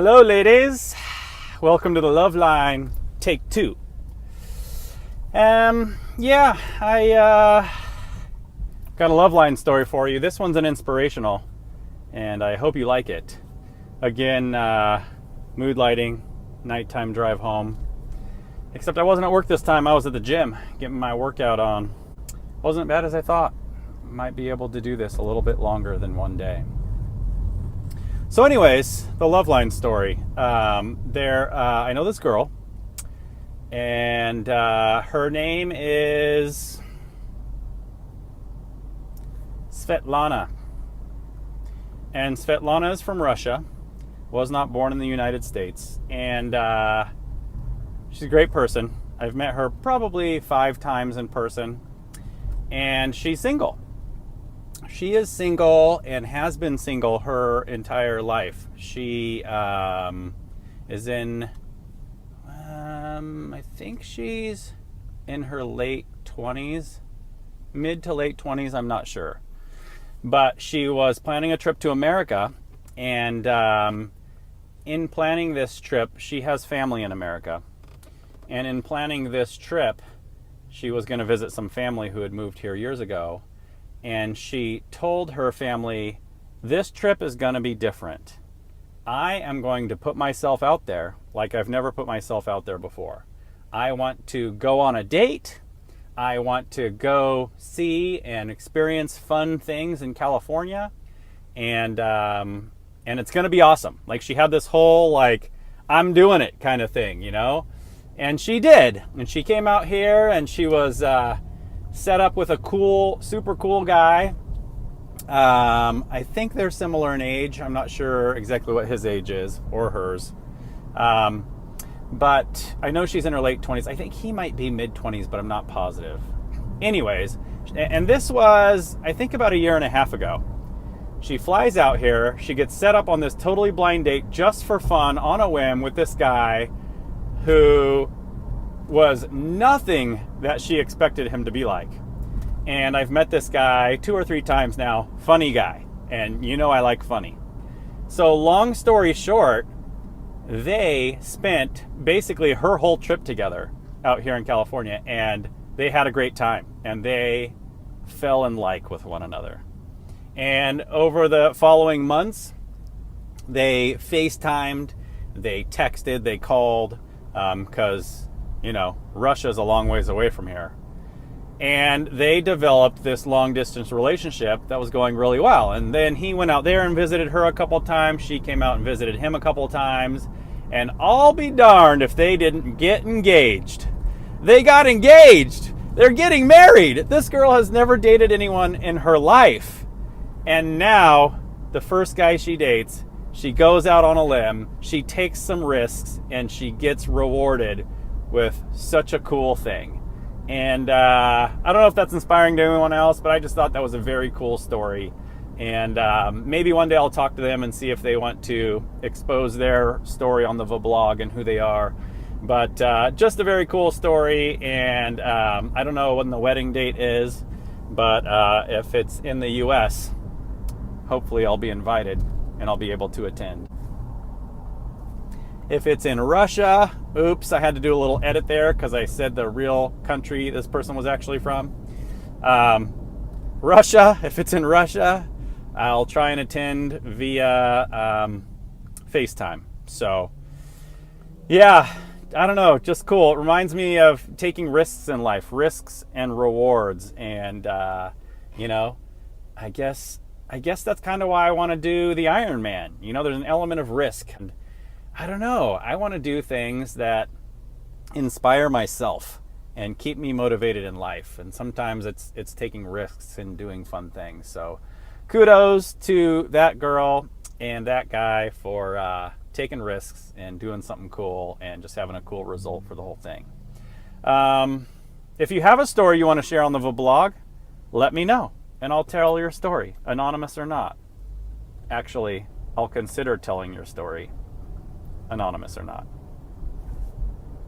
Hello, ladies. Welcome to the Love Line, take 2. I got a Love Line story for you. This one's an inspirational, and I hope you like it. Again, mood lighting, nighttime drive home. Except I wasn't at work this time. I was at the gym getting my workout on. Wasn't as bad as I thought. Might be able to do this a little bit longer than one day. So anyways, the Love Line story. I know this girl, and her name is Svetlana. And Svetlana is from Russia, was not born in the United States, and she's a great person. I've met her probably 5 times in person, and she's single. She is single and has been single her entire life. She is in, I think she's in her late 20s, mid to late 20s, I'm not sure. But she was planning a trip to America, and in planning this trip, she has family in America. And in planning this trip, she was going to visit some family who had moved here years ago. And she told her family, this trip is going to be different. I am going to put myself out there like I've never put myself out there before. I want to go on a date. I want to go see and experience fun things in California. And it's going to be awesome. Like, she had this whole, like, I'm doing it kind of thing, you know? And she did. And she came out here and she was set up with a super cool guy. I think they're similar in age. I'm not sure exactly what his age is or hers. But I know she's in her late 20s. I think he might be mid 20s, but I'm not positive. Anyways, and this was, I think, about 1.5 years ago. She flies out here. She gets set up on this totally blind date just for fun on a whim with this guy who was nothing that she expected him to be like. And I've met this guy 2 or 3 times now. Funny guy. And you know I like funny. So long story short, they spent basically her whole trip together out here in California, and they had a great time. And they fell in like with one another. And over the following months, they FaceTimed, they texted, they called, because you know, Russia's a long ways away from here. And they developed this long distance relationship that was going really well. And then he went out there and visited her a couple times. She came out and visited him a couple times. And I'll be darned if they didn't get engaged. They got engaged. They're getting married. This girl has never dated anyone in her life. And now, the first guy she dates, she goes out on a limb, she takes some risks, and she gets rewarded with such a cool thing. And I don't know if that's inspiring to anyone else, but I just thought that was a very cool story. And maybe one day I'll talk to them and see if they want to expose their story on the vlog and who they are. But just a very cool story. And I don't know when the wedding date is, but if it's in the US, hopefully I'll be invited and I'll be able to attend. If it's in Russia, oops, I had to do a little edit there because I said the real country this person was actually from. Russia, if it's in Russia, I'll try and attend via FaceTime. So, yeah, I don't know, just cool. It reminds me of taking risks in life, risks and rewards. And, you know, I guess that's kind of why I want to do the Ironman. You know, there's an element of risk. And I don't know. I want to do things that inspire myself and keep me motivated in life. And sometimes it's taking risks and doing fun things. So kudos to that girl and that guy for taking risks and doing something cool and just having a cool result for the whole thing. If you have a story you want to share on the vlog, let me know and I'll tell your story, anonymous or not. Actually, I'll consider telling your story, anonymous or not.